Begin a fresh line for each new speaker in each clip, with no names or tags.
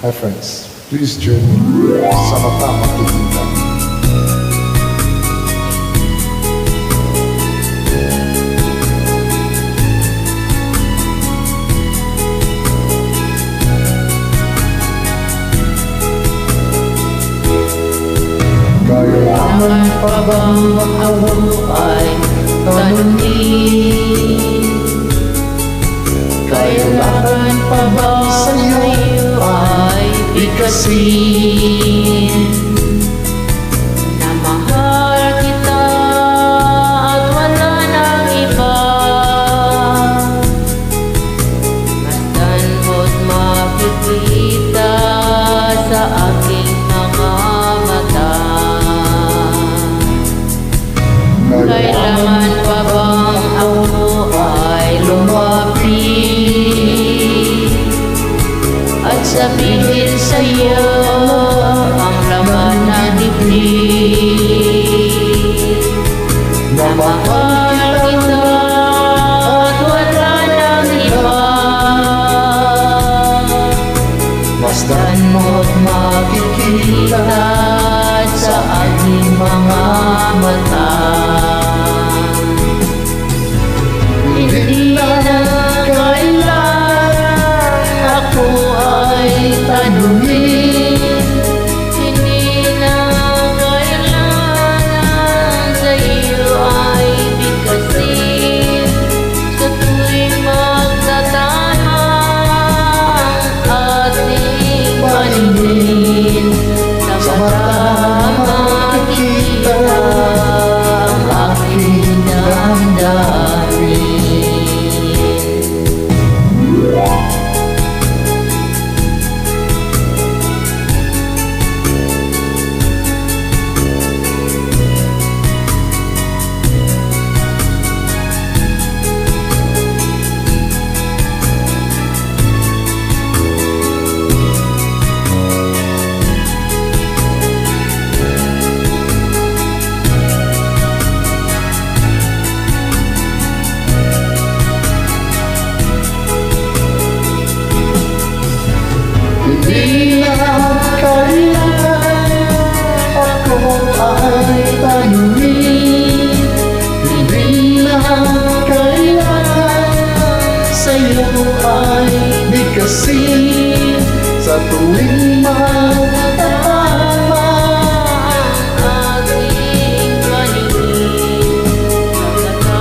Hi friends, please join me sa mata makikita.
Kailangan pa bang ako ay tanunin? Kailangan pa ba sa'yo ay bigkasin? Na mahal kita at wala nang iba, masdan mo't makikita sa aking mga mata. Kailangan pa bang ako ay lumapit at sabihin sa'yo ang laman ng dibdib? Na mahal kita at wala nang iba, masdan mo't makikita sa aking mga mata. Hindi na kailangan ako ay tanungin, hindi na kailangan sa'yo ay bigkasin. Sa tuwing magtatama ang ating paningin, sa mata makikita ang aking damdamin.
Hindi na kailangan ako ay tanungin, hindi na kailangan sa'yo ay bigkasin. Sa tuwing magtatama
Ang ating paningin, sa mata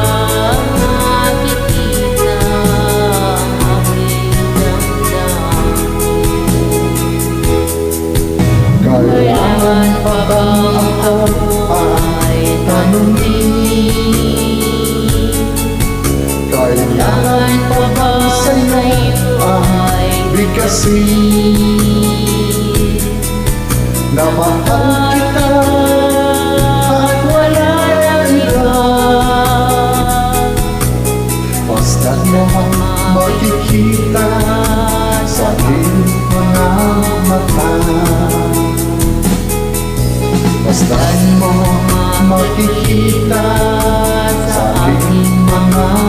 makikita ang aking damdamin. Kailangan pa bang ako ay tanungin? Kailangan pa ba sa'yo ay
bigkasin. Na mahal kita
at wala nang iba,
basta mo makikita sa aking mga mata. Basta mo makikita sa aking mga